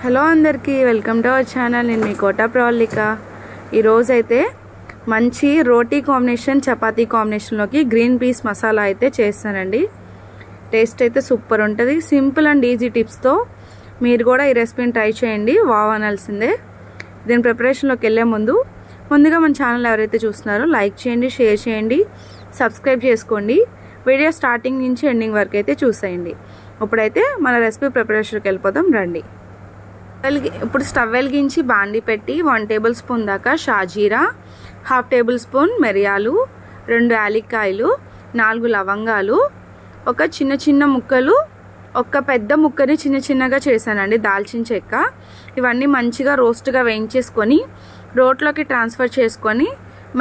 Hello అందరికీ welcome to our channel. నేను మీ కోట ప్రవళిక. ఈరోజు అయితే మంచి రోటీ కాంబినేషన్ చపాతీ కాంబినేషన్లోకి గ్రీన్ పీస్ మసాలా అయితే చేస్తానండి. టేస్ట్ అయితే సూపర్ ఉంటుంది. సింపుల్ అండ్ ఈజీ టిప్స్తో మీరు కూడా ఈ రెసిపీని ట్రై చేయండి, వావ్ అనాల్సిందే. దీని ప్రిపరేషన్లోకి వెళ్ళే ముందుగా మన ఛానల్ ఎవరైతే చూస్తున్నారో లైక్ చేయండి, షేర్ చేయండి, సబ్స్క్రైబ్ చేసుకోండి. వీడియో స్టార్టింగ్ నుంచి ఎండింగ్ వరకు అయితే చూసేయండి. ఇప్పుడైతే మన రెసిపీ ప్రిపరేషన్కి వెళ్ళిపోదాం రండి. ఇప్పుడు స్టవ్ వెలిగించి బాండి పెట్టి 1 టేబుల్ స్పూన్ దాకా షాజీరా, 1/2 టేబుల్ స్పూన్ మిరియాలు, 2 యాలక్కాయలు, 4 లవంగాలు, ఒక చిన్న ముక్కలు, ఒక పెద్ద ముక్కని చిన్నగా చేశానండి దాల్చిన చెక్క. ఇవన్నీ మంచిగా రోస్ట్గా వేయించేసుకొని రోట్లోకి ట్రాన్స్ఫర్ చేసుకొని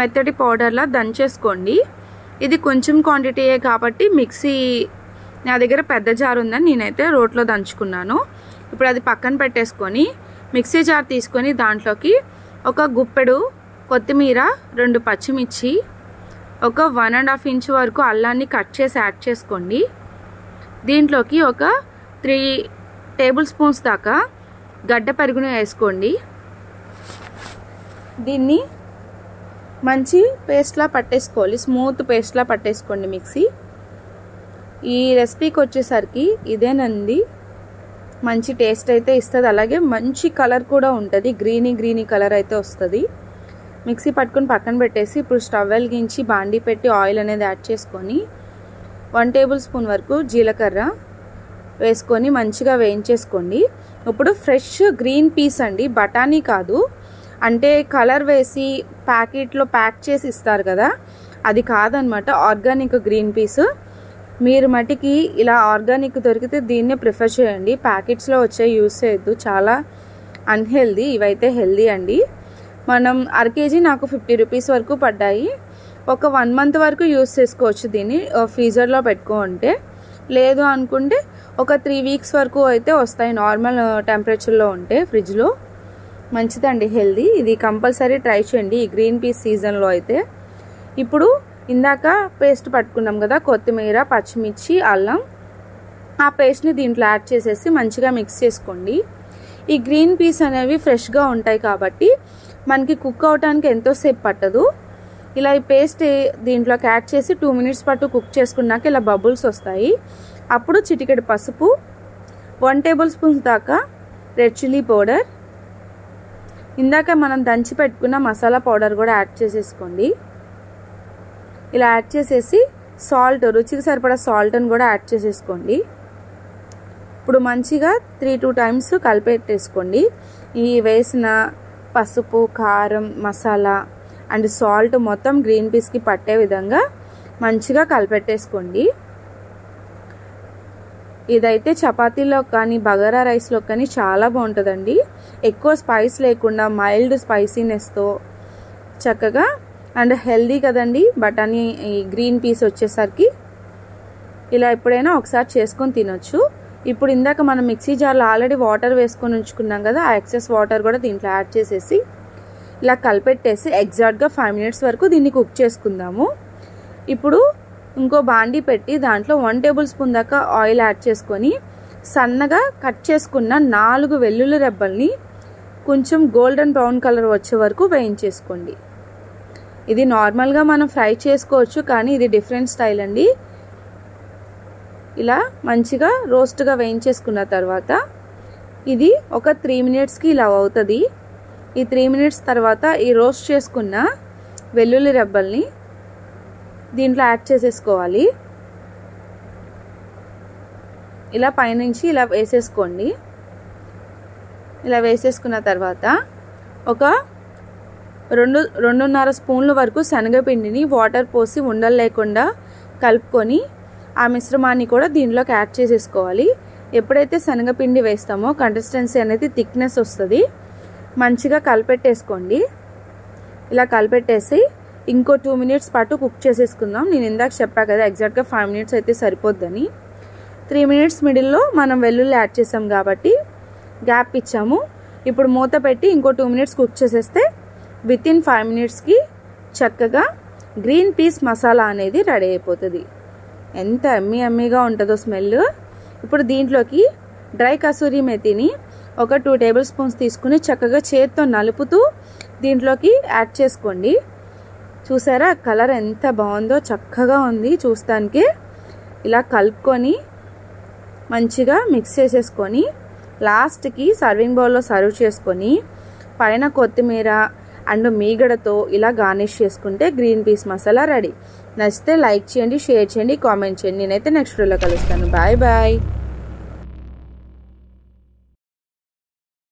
మెత్తటి పౌడర్లా దంచేసుకోండి. ఇది కొంచెం క్వాంటిటీయే కాబట్టి మిక్సీ నా దగ్గర పెద్ద జార్ ఉందని నేనైతే రోట్లో దంచుకున్నాను. ఇప్పుడు అది పక్కన పెట్టేసుకొని మిక్సీ జార్ తీసుకొని దాంట్లోకి ఒక గుప్పెడు కొత్తిమీర, 2 పచ్చిమిర్చి, ఒక 1.5 ఇంచ్ వరకు అల్లాన్ని కట్ చేసి యాడ్ చేసుకోండి. దీంట్లోకి ఒక 3 టేబుల్ స్పూన్స్ దాకా గడ్డ పెరుగును వేసుకోండి. దీన్ని మంచి పేస్ట్లా పట్టేసుకోవాలి, స్మూత్ పేస్ట్లా పట్టేసుకోండి మిక్సీ. ఈ రెసిపీకి వచ్చేసరికి ఇదేనండి మంచి టేస్ట్ అయితే ఇస్తుంది, అలాగే మంచి కలర్ కూడా ఉంటుంది, గ్రీనీ కలర్ అయితే వస్తుంది. మిక్సీ పట్టుకొని పక్కన పెట్టేసి ఇప్పుడు స్టవ్ వెలిగించి బాండీ పెట్టి ఆయిల్ అనేది యాడ్ చేసుకొని 1 టేబుల్ స్పూన్ వరకు జీలకర్ర వేసుకొని మంచిగా వేయించేసుకోండి. ఇప్పుడు ఫ్రెష్ గ్రీన్ పీస్ అండి, బఠానీ కాదు. అంటే కలర్ వేసి ప్యాకెట్లో ప్యాక్ చేసి ఇస్తారు కదా, అది కాదనమాట, ఆర్గానిక్ గ్రీన్ పీస్. మీరు మటుకి ఇలా ఆర్గానిక్ దొరికితే దీన్నే ప్రిఫర్ చేయండి. ప్యాకెట్స్లో వచ్చే యూస్ చేయొద్దు, చాలా అన్హెల్దీ. ఇవైతే హెల్దీ అండి. మనం 1 కేజీ నాకు 50 రూపీస్ వరకు పడ్డాయి. ఒక 1 మంత్ వరకు యూస్ చేసుకోవచ్చు దీన్ని ఫ్రీజర్లో పెట్టుకుంటే. లేదు అనుకుంటే ఒక 3 వీక్స్ వరకు అయితే వస్తాయి నార్మల్ టెంపరేచర్లో ఉంటే ఫ్రిడ్జ్లో. మంచిదండి, హెల్దీ. ఇది కంపల్సరీ ట్రై చేయండి ఈ గ్రీన్ పీస్ సీజన్లో అయితే. ఇప్పుడు ఇందాక పేస్ట్ పట్టుకున్నాం కదా, కొత్తిమీర, పచ్చిమిర్చి, అల్లం, ఆ పేస్ట్ని దీంట్లో యాడ్ చేసేసి మంచిగా మిక్స్ చేసుకోండి. ఈ గ్రీన్ పీస్ అనేవి ఫ్రెష్గా ఉంటాయి కాబట్టి మనకి కుక్ అవడానికి ఎంతోసేపు పట్టదు. ఇలా ఈ పేస్ట్ దీంట్లోకి యాడ్ చేసి 2 మినిట్స్ పాటు కుక్ చేసుకున్నాక ఇలా బబుల్స్ వస్తాయి. అప్పుడు చిటికెడు పసుపు, 1 టేబుల్ స్పూన్స్ దాకా రెడ్ చిల్లీ పౌడర్, ఇందాక మనం దంచి పెట్టుకున్న మసాలా పౌడర్ కూడా యాడ్ చేసేసుకోండి. ఇలా యాడ్ చేసేసి సాల్ట్, రుచికి సరిపడా సాల్ట్ని కూడా యాడ్ చేసేసుకోండి. ఇప్పుడు మంచిగా 3-2 టైమ్స్ కలిపెట్టేసుకోండి. ఈ వేసిన పసుపు, కారం, మసాలా అండ్ సాల్ట్ మొత్తం గ్రీన్ పీస్కి పట్టే విధంగా మంచిగా కలిపెట్టేసుకోండి. ఇదైతే చపాతీలో కానీ బగారా రైస్లో కానీ చాలా బాగుంటుందండి. ఎక్కువ స్పైస్ లేకుండా మైల్డ్ స్పైసీనెస్తో చక్కగా అండ్ హెల్దీ కదండి బఠానీ ఈ గ్రీన్ పీస్ వచ్చేసరికి. ఇలా ఎప్పుడైనా ఒకసారి చేసుకొని తినొచ్చు. ఇప్పుడు ఇందాక మనం మిక్సీ జార్లో ఆల్రెడీ వాటర్ వేసుకొని ఉంచుకున్నాం కదా, ఆ ఎక్సెస్ వాటర్ కూడా దీంట్లో యాడ్ చేసేసి ఇలా కలిపెట్టేసి ఎగ్జాక్ట్గా 5 మినిట్స్ వరకు దీన్ని కుక్ చేసుకుందాము. ఇప్పుడు ఇంకో బాండీ పెట్టి దాంట్లో 1 టేబుల్ స్పూన్ దాకా ఆయిల్ యాడ్ చేసుకొని సన్నగా కట్ చేసుకున్న 4 వెల్లుల్లి రెబ్బల్ని కొంచెం గోల్డెన్ బ్రౌన్ కలర్ వచ్చే వరకు వేయించేసుకోండి. ఇది నార్మల్గా మనం ఫ్రై చేసుకోవచ్చు, కానీ ఇది డిఫరెంట్ స్టైల్ అండి. ఇలా మంచిగా రోస్ట్గా వేయించేసుకున్న తర్వాత ఇది ఒక 3 మినిట్స్కి ఇలా అవుతుంది. ఈ 3 మినిట్స్ తర్వాత ఈ రోస్ట్ చేసుకున్న వెల్లుల్లి రెబ్బల్ని దీంట్లో యాడ్ చేసేసుకోవాలి. ఇలా పైనుంచి ఇలా వేసేసుకోండి. ఇలా వేసేసుకున్న తర్వాత ఒక 2.5 స్పూన్ల వరకు శనగపిండిని వాటర్ పోసి ఉండలు లేకుండా కలుపుకొని ఆ మిశ్రమాన్ని కూడా దీంట్లోకి యాడ్ చేసేసుకోవాలి. ఎప్పుడైతే శనగపిండి వేస్తామో కన్సిస్టెన్సీ అనేది థిక్నెస్ వస్తుంది. మంచిగా కలిపెట్టేసుకోండి. ఇలా కలిపెట్టేసి ఇంకో 2 మినిట్స్ పాటు కుక్ చేసేసుకుందాం. నేను ఇందాక చెప్పా కదా ఎగ్జాక్ట్గా 5 మినిట్స్ అయితే సరిపోద్దని. 3 మినిట్స్ మిడిల్లో మనం వెల్లుల్లి యాడ్ చేసాం కాబట్టి గ్యాప్ ఇచ్చాము. ఇప్పుడు మూత పెట్టి ఇంకో 2 మినిట్స్ కుక్ చేసేస్తే వితిన్ 5 మినిట్స్కి చక్కగా గ్రీన్ పీస్ మసాలా అనేది రెడీ అయిపోతుంది. ఎంత ఎమ్మీగా ఉంటుందో స్మెల్. ఇప్పుడు దీంట్లోకి డ్రై కసూరి మెతిని ఒక 2 టేబుల్ స్పూన్స్ తీసుకుని చక్కగా చేత్తో నలుపుతూ దీంట్లోకి యాడ్ చేసుకోండి. చూసారా కలర్ ఎంత బాగుందో, చక్కగా ఉంది చూస్తానికి. ఇలా కలుపుకొని మంచిగా మిక్స్ చేసేసుకొని లాస్ట్కి సర్వింగ్ బౌల్లో సర్వ్ చేసుకొని పైన కొత్తిమీర అండ్ మీగడతో ఇలా గార్నిష్ చేసుకుంటే గ్రీన్ పీస్ మసాలా రెడీ. నచ్చితే లైక్ చేయండి, షేర్ చేయండి, కామెంట్ చేయండి. నేనైతే నెక్స్ట్ వీడియోలో కలుస్తాను. Bye bye.